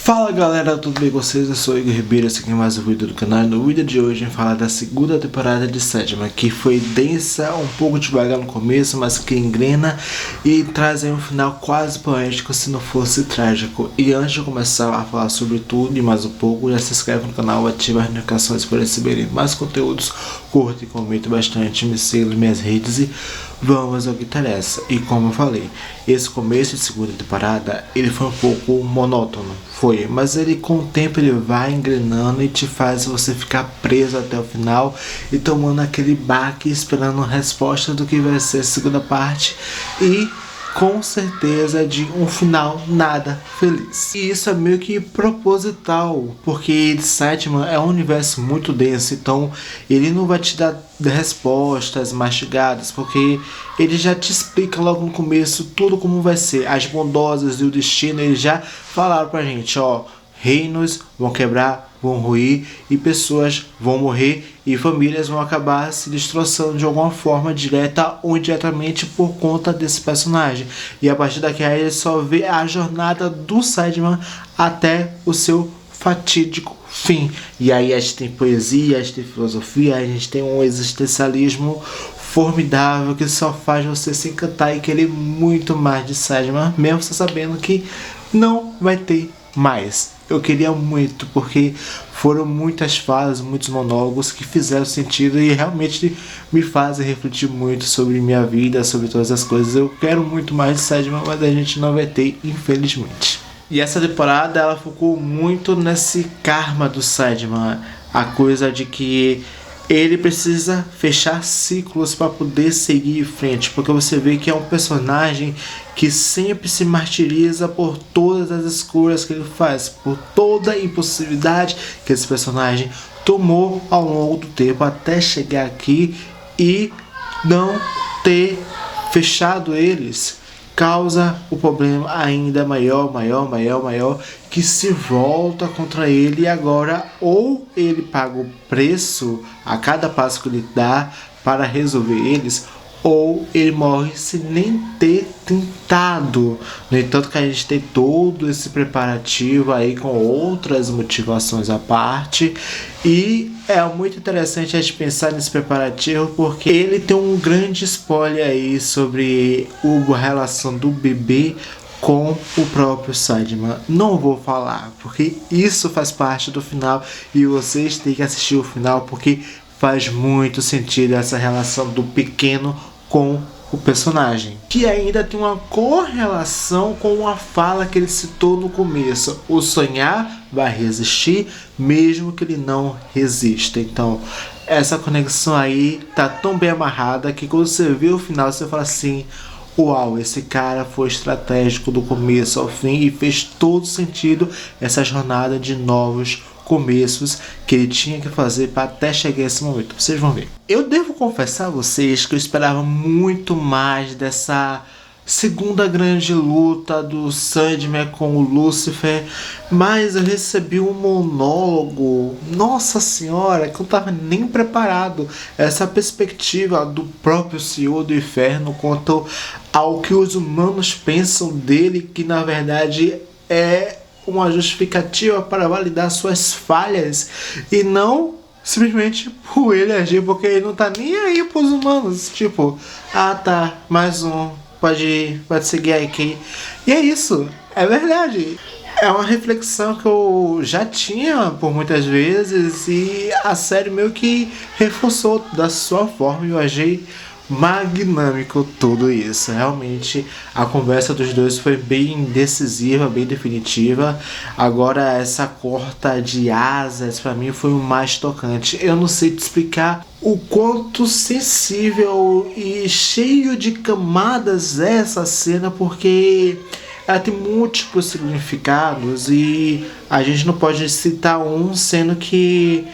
Fala galera, tudo bem com vocês? Eu sou o Igor Ribeiro, esse aqui é mais um vídeo do canal. E no vídeo de hoje a gente vai falar da segunda temporada de Sandman, que foi densa, um pouco devagar no começo, mas que engrena e traz aí um final quase poético se não fosse trágico. E antes de começar a falar sobre tudo e mais um pouco, já se inscreve no canal, ativa as notificações para receberem mais conteúdos, curta e comente bastante, me siga nas minhas redes e vamos ao que interessa. E como eu falei, esse começo de segunda temporada, ele foi um pouco monótono, mas ele com o tempo ele vai engrenando e te faz você ficar preso até o final e tomando aquele baque, esperando a resposta do que vai ser a segunda parte e com certeza de um final nada feliz. E isso é meio que proposital, porque Sandman é um universo muito denso, então ele não vai te dar respostas mastigadas, porque ele já te explica logo no começo tudo como vai ser. As bondosas e o destino, eles já falaram pra gente, ó, reinos vão quebrar, vão ruir e pessoas vão morrer e famílias vão acabar se destroçando de alguma forma, direta ou indiretamente, por conta desse personagem. E a partir daqui a ele só vê a jornada do Sandman até o seu fatídico fim. E aí a gente tem poesia, a gente tem filosofia, a gente tem um existencialismo formidável que só faz você se encantar e querer muito mais de Sandman, mesmo você sabendo que não vai ter mais. Eu queria muito, porque foram muitas falas, muitos monólogos que fizeram sentido e realmente me fazem refletir muito sobre minha vida, sobre todas as coisas. Eu quero muito mais de Sandman, mas a gente não vai ter, infelizmente. E essa temporada ela focou muito nesse karma do Sandman, a coisa de que ele precisa fechar ciclos para poder seguir em frente, porque você vê que é um personagem que sempre se martiriza por todas as escolhas que ele faz, por toda a impossibilidade que esse personagem tomou ao longo do tempo até chegar aqui e não ter fechado eles. Causa o problema ainda maior, que se volta contra ele, e agora ou ele paga o preço a cada passo que ele dá para resolver eles, ou ele morre sem nem ter tentado. No entanto que a gente tem todo esse preparativo aí com outras motivações à parte, e é muito interessante a gente pensar nesse preparativo, porque ele tem um grande spoiler aí sobre a relação do bebê com o próprio Sandman. Não vou falar, porque isso faz parte do final e vocês têm que assistir o final, porque faz muito sentido essa relação do pequeno com o personagem, que ainda tem uma correlação com a fala que ele citou no começo: o sonhar vai resistir mesmo que ele não resista. Então essa conexão aí tá tão bem amarrada que quando você vê o final você fala assim: uau, esse cara foi estratégico do começo ao fim e fez todo sentido essa jornada de novos começos que ele tinha que fazer para até chegar a esse momento. Vocês vão ver. Eu devo confessar a vocês que eu esperava muito mais dessa segunda grande luta do Sandman com o Lúcifer, mas eu recebi um monólogo, nossa senhora, que eu não estava nem preparado. Essa perspectiva do próprio Senhor do Inferno quanto ao que os humanos pensam dele, que na verdade é uma justificativa para validar suas falhas e não simplesmente por ele agir, porque ele não tá nem aí pros humanos, tipo, ah tá, mais um, pode ir, pode seguir aqui. E é isso, é verdade. É uma reflexão que eu já tinha por muitas vezes e a série meio que reforçou da sua forma e eu achei magnâmico tudo isso. Realmente a conversa dos dois foi bem decisiva, bem definitiva. Agora essa corta de asas para mim foi o mais tocante. Eu não sei te explicar o quanto sensível e cheio de camadas é essa cena, porque ela tem múltiplos significados e a gente não pode citar um, sendo que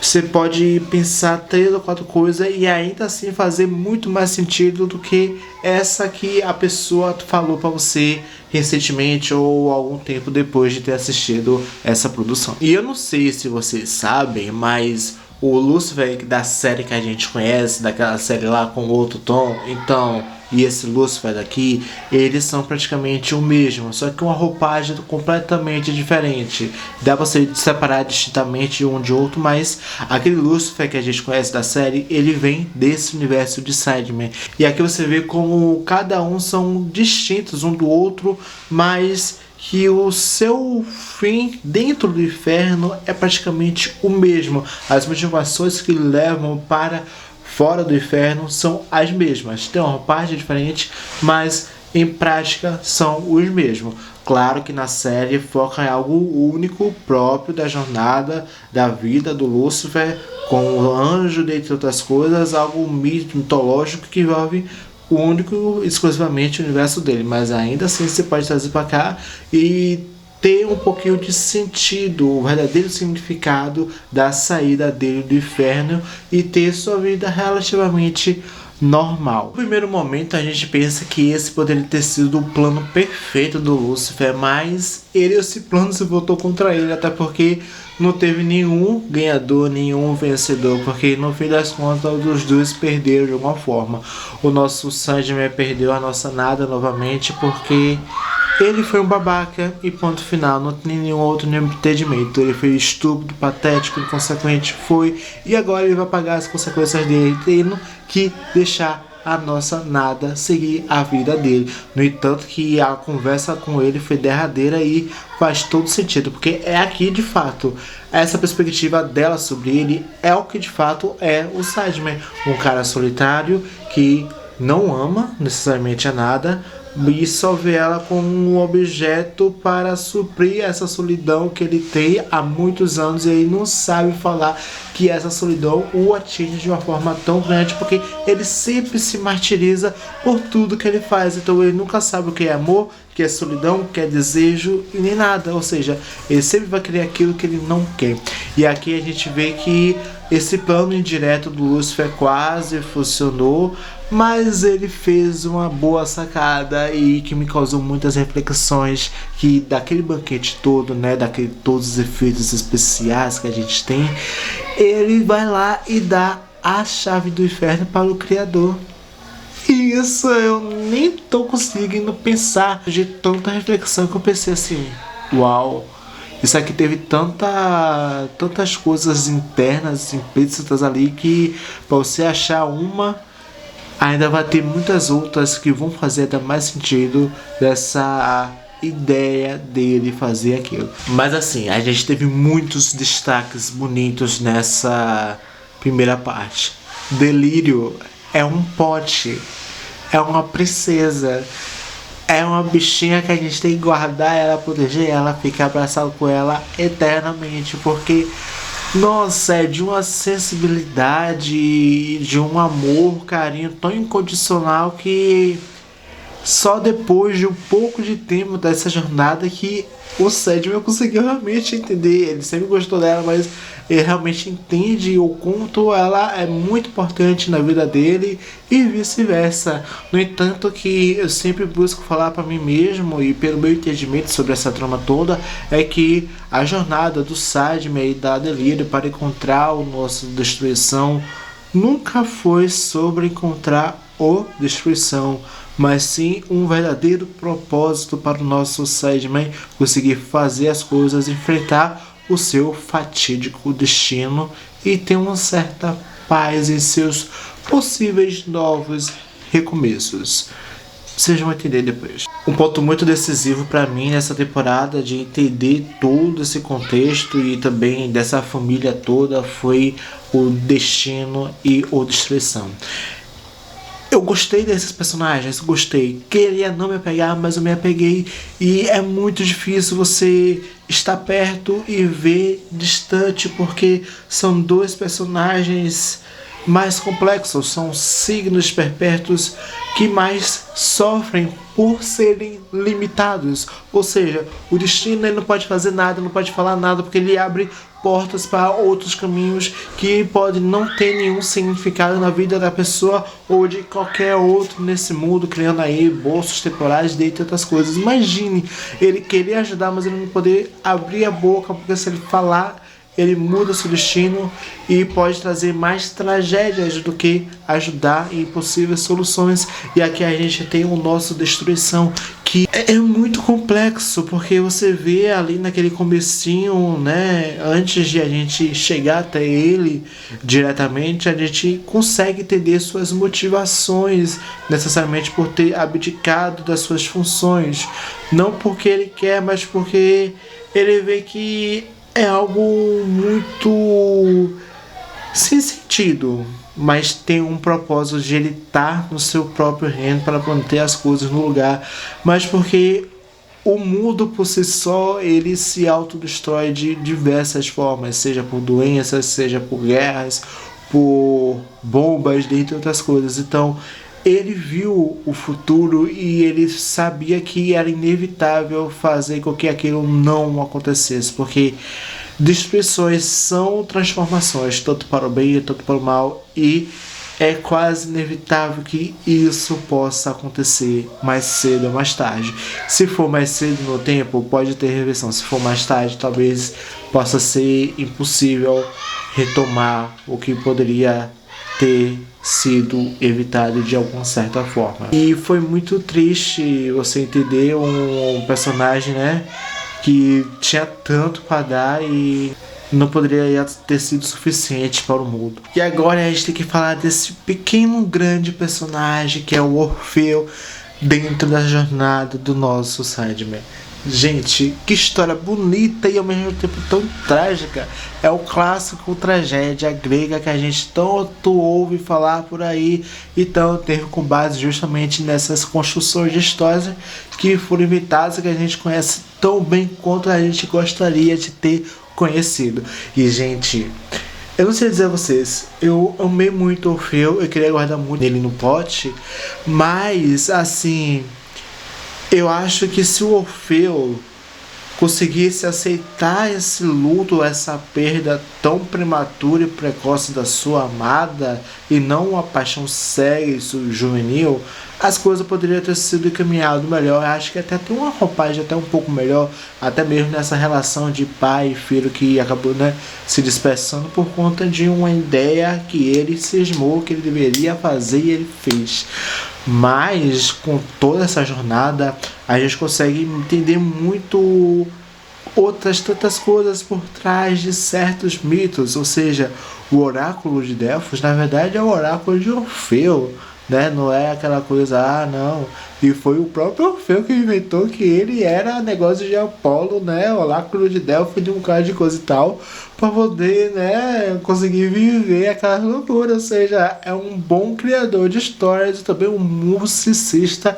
você pode pensar 3 ou 4 coisas e ainda assim fazer muito mais sentido do que essa que a pessoa falou para você recentemente ou algum tempo depois de ter assistido essa produção. E eu não sei se vocês sabem, mas o Lúcifer da série que a gente conhece, daquela série lá com outro tom, então e esse Lúcifer daqui, eles são praticamente o mesmo, só que uma roupagem completamente diferente. Dá pra você separar distintamente um de outro, mas aquele Lúcifer que a gente conhece da série, ele vem desse universo de Sandman. E aqui você vê como cada um são distintos um do outro, mas que o seu fim dentro do inferno é praticamente o mesmo. As motivações que levam para fora do inferno são as mesmas. Tem uma roupagem diferente, mas em prática são os mesmos. Claro que na série foca em algo único, próprio da jornada, da vida do Lúcifer, com o anjo, dentre outras coisas, algo mitológico que envolve o único, exclusivamente o universo dele, mas ainda assim você pode trazer para cá e ter um pouquinho de sentido, o verdadeiro significado da saída dele do inferno e ter sua vida relativamente normal. No primeiro momento a gente pensa que esse poderia ter sido o plano perfeito do Lúcifer, mas esse plano se voltou contra ele, até porque não teve nenhum ganhador, nenhum vencedor, porque no fim das contas os dois perderam de alguma forma. O nosso Sandman perdeu a nossa nada novamente porque ele foi um babaca e ponto final, não tem nenhum outro entendimento. Ele foi estúpido, patético, inconsequente, foi, e agora ele vai pagar as consequências dele, tendo que deixar a nossa nada seguir a vida dele. No entanto que a conversa com ele foi derradeira e faz todo sentido, porque é aqui de fato, essa perspectiva dela sobre ele é o que de fato é o Sandman, um cara solitário que não ama necessariamente a nada e só vê ela como um objeto para suprir essa solidão que ele tem há muitos anos, e ele não sabe falar que essa solidão o atinge de uma forma tão grande, porque ele sempre se martiriza por tudo que ele faz. Então ele nunca sabe o que é amor, o que é solidão, o que é desejo e nem nada, ou seja, ele sempre vai querer aquilo que ele não quer. E aqui a gente vê que esse plano indireto do Lúcifer quase funcionou, mas ele fez uma boa sacada e que me causou muitas reflexões, que daquele banquete todo, né, todos os efeitos especiais que a gente tem, ele vai lá e dá a chave do inferno para o Criador. E isso eu nem tô conseguindo pensar, de tanta reflexão que eu pensei assim, uau, isso aqui teve tantas coisas internas, implícitas ali, que para você achar uma, ainda vai ter muitas outras que vão fazer ainda mais sentido dessa ideia dele fazer aquilo. Mas assim, a gente teve muitos destaques bonitos nessa primeira parte. Delírio é um pote, é uma princesa, é uma bichinha que a gente tem que guardar ela, proteger ela, ficar abraçado com ela eternamente, porque nossa, é de uma sensibilidade, de um amor, carinho tão incondicional que só depois de um pouco de tempo dessa jornada que o Sandman conseguiu realmente entender. Ele sempre gostou dela, mas ele realmente entende o quanto ela é muito importante na vida dele e vice-versa. No entanto que eu sempre busco falar para mim mesmo, e pelo meu entendimento sobre essa trama toda, é que a jornada do Sandman e da Delírio para encontrar o nosso destruição nunca foi sobre encontrar o destruição, mas sim um verdadeiro propósito para o nosso Sandman conseguir fazer as coisas, enfrentar o seu fatídico destino e ter uma certa paz em seus possíveis novos recomeços. Vocês vão entender depois. Um ponto muito decisivo para mim nessa temporada, de entender todo esse contexto e também dessa família toda, foi o destino e a destruição. Eu gostei desses personagens, gostei. Queria não me apegar, mas eu me apeguei. E é muito difícil você estar perto e ver distante, porque são dois personagens mais complexos, são signos perpétuos que mais sofrem por serem limitados. Ou seja, o destino ele não pode fazer nada, não pode falar nada, porque ele abre portas para outros caminhos que podem não ter nenhum significado na vida da pessoa ou de qualquer outro nesse mundo, criando aí bolsos temporais, dentre outras coisas. Imagine ele querer ajudar, mas ele não poder abrir a boca, porque se ele falar, ele muda seu destino e pode trazer mais tragédias do que ajudar em possíveis soluções. E aqui a gente tem o nosso Destruição, que é muito complexo, porque você vê ali naquele comecinho, né, antes de a gente chegar até ele diretamente, a gente consegue entender suas motivações, necessariamente por ter abdicado das suas funções, não porque ele quer, mas porque ele vê que é algo muito sem sentido, mas tem um propósito de ele estar no seu próprio reino para manter as coisas no lugar, mas porque o mundo por si só ele se autodestrói de diversas formas, seja por doenças, seja por guerras, por bombas, dentre outras coisas. Então ele viu o futuro e ele sabia que era inevitável fazer com que aquilo não acontecesse, porque destruições são transformações, tanto para o bem, tanto para o mal, e é quase inevitável que isso possa acontecer mais cedo ou mais tarde. Se for mais cedo no tempo, pode ter reversão. Se for mais tarde, talvez possa ser impossível retomar o que poderia ter sido evitado de alguma certa forma. E foi muito triste você entender um personagem, né, que tinha tanto para dar e não poderia ter sido suficiente para o mundo. E agora a gente tem que falar desse pequeno grande personagem que é o Orfeu dentro da jornada do nosso Sandman. Gente, que história bonita e ao mesmo tempo tão trágica. É o clássico tragédia grega que a gente tanto ouve falar por aí. Então teve com base justamente nessas construções de histórias que foram inventadas, que a gente conhece tão bem quanto a gente gostaria de ter conhecido. E gente, eu não sei dizer a vocês, eu amei muito o Orfeu, eu queria guardar muito ele no pote, mas assim, eu acho que se o Orfeu conseguisse aceitar esse luto, essa perda tão prematura e precoce da sua amada, e não uma paixão séria e juvenil, as coisas poderiam ter sido encaminhadas melhor. Eu acho que até tem uma roupagem até um pouco melhor, até mesmo nessa relação de pai e filho que acabou, né, se dispersando por conta de uma ideia que ele cismou que ele deveria fazer e ele fez. Mas com toda essa jornada a gente consegue entender muito outras tantas coisas por trás de certos mitos, ou seja, o oráculo de Delfos na verdade é o oráculo de Orfeu, né? Não é aquela coisa, não, e foi o próprio Orfeu que inventou que ele era negócio de Apolo, né? Oráculo de Delfos, de um cara de coisa e tal, para poder, né, conseguir viver aquela loucura. Ou seja, é um bom criador de histórias e também um musicista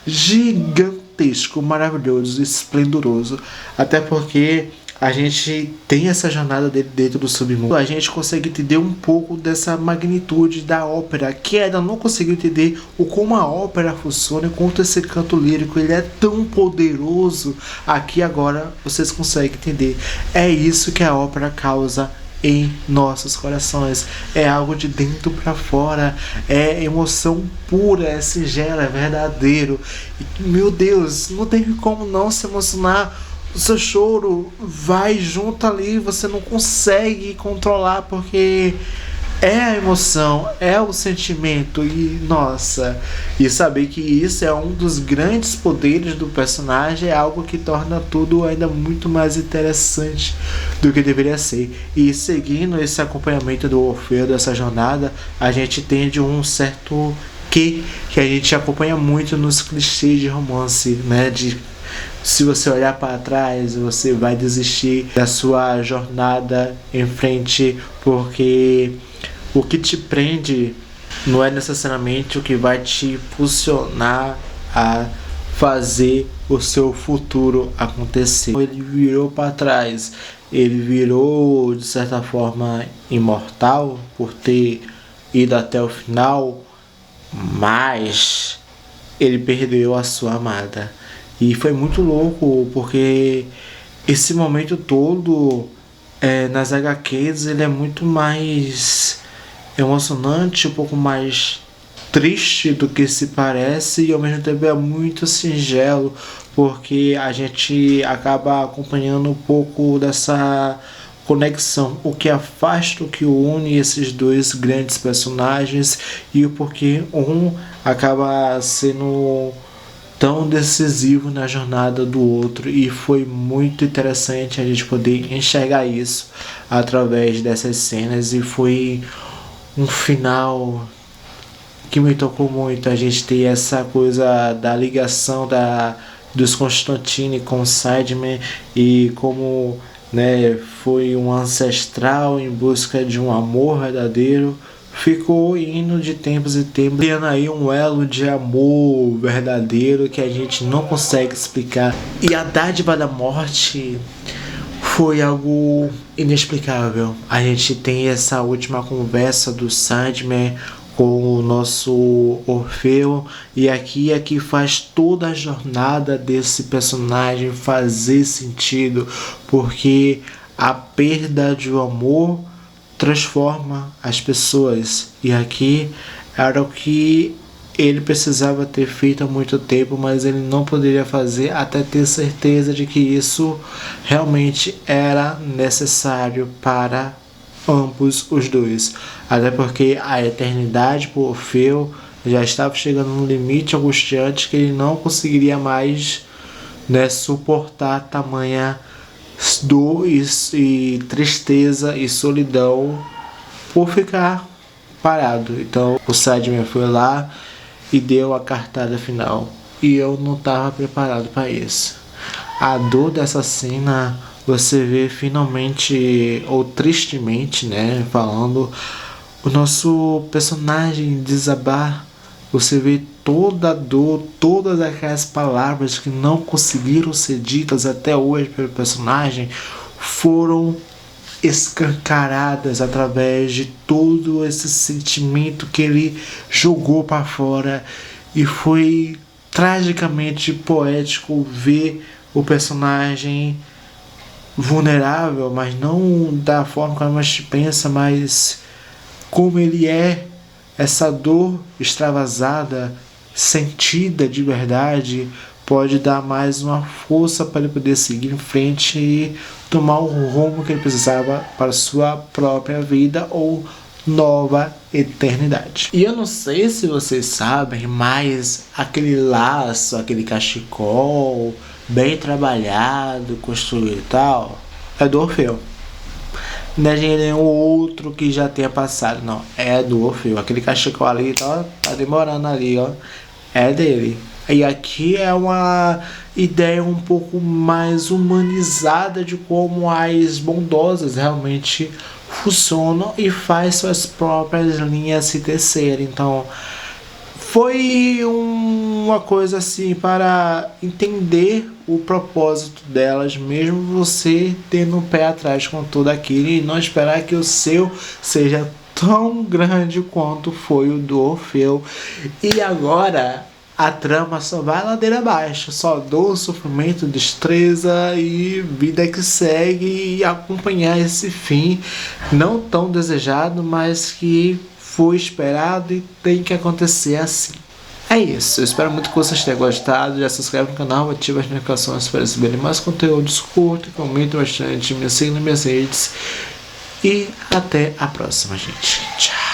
gigantesco, maravilhoso, esplendoroso. Até porque a gente tem essa jornada dele dentro do submundo. A gente consegue entender um pouco dessa magnitude da ópera, que ainda não conseguiu entender o como a ópera funciona, enquanto esse canto lírico ele é tão poderoso. Aqui agora vocês conseguem entender. É isso que a ópera causa em nossos corações, é algo de dentro para fora, é emoção pura, é singela, é verdadeiro. E, meu Deus, não tem como não se emocionar. O seu choro vai junto ali, você não consegue controlar, porque é a emoção, é o sentimento. E nossa, e saber que isso é um dos grandes poderes do personagem é algo que torna tudo ainda muito mais interessante do que deveria ser. E seguindo esse acompanhamento do Orfeu, dessa jornada, a gente entende um certo que a gente acompanha muito nos clichês de romance, né? Se você olhar para trás, você vai desistir da sua jornada em frente, porque o que te prende não é necessariamente o que vai te impulsionar a fazer o seu futuro acontecer. Ele virou para trás, ele virou de certa forma imortal por ter ido até o final, mas ele perdeu a sua amada. E foi muito louco, porque esse momento todo nas HQs ele é muito mais emocionante, um pouco mais triste do que se parece, e ao mesmo tempo é muito singelo, porque a gente acaba acompanhando um pouco dessa conexão, o que afasta, o que une esses dois grandes personagens e o porquê um acaba sendo tão decisivo na jornada do outro. E foi muito interessante a gente poder enxergar isso através dessas cenas, e foi um final que me tocou muito. A gente ter essa coisa da ligação dos Constantine com o Sideman, e como, né, foi um ancestral em busca de um amor verdadeiro, ficou indo de tempos em tempos, criando aí um elo de amor verdadeiro que a gente não consegue explicar. E a dádiva da morte foi algo inexplicável. A gente tem essa última conversa do Sandman com o nosso Orfeu, e aqui é que faz toda a jornada desse personagem fazer sentido, porque a perda de um amor transforma as pessoas, e aqui era o que ele precisava ter feito há muito tempo, mas ele não poderia fazer até ter certeza de que isso realmente era necessário para ambos os dois, até porque a eternidade por Orfeu já estava chegando num limite angustiante que ele não conseguiria mais, né, suportar tamanha dor e tristeza e solidão por ficar parado. Então o Sideman foi lá e deu a cartada final, e eu não estava preparado para isso. A dor dessa cena, você vê finalmente, ou tristemente, né, falando, o nosso personagem desabar. Você vê toda a dor, todas aquelas palavras que não conseguiram ser ditas até hoje pelo personagem foram escancaradas através de todo esse sentimento que ele jogou para fora. E foi tragicamente poético ver o personagem vulnerável, mas não da forma como a gente pensa, mas como ele é, essa dor extravasada, sentida de verdade, pode dar mais uma força para ele poder seguir em frente e tomar o rumo que ele precisava para sua própria vida ou nova eternidade. E eu não sei se vocês sabem, mas aquele laço, aquele cachecol bem trabalhado, construído e tal, é do Orfeu. Não é de nenhum outro que já tenha passado, não. É do Orfeu. Aquele cachecol ali, tá demorando ali, ó. É dele. E aqui é uma ideia um pouco mais humanizada de como as bondosas realmente funcionam e faz suas próprias linhas se tecerem. Então, foi uma coisa assim para entender o propósito delas, mesmo você tendo o pé atrás com tudo aquilo, e não esperar que o seu seja tão grande quanto foi o do Orfeu. E agora a trama só vai ladeira abaixo, só dor, sofrimento, destreza e vida que segue, e acompanhar esse fim não tão desejado, mas que foi esperado e tem que acontecer assim. É isso, eu espero muito que vocês tenham gostado. Já se inscreve no canal, ativa as notificações para receberem mais conteúdos, curta, comenta bastante, me siga nas minhas redes, e até a próxima, gente. Tchau!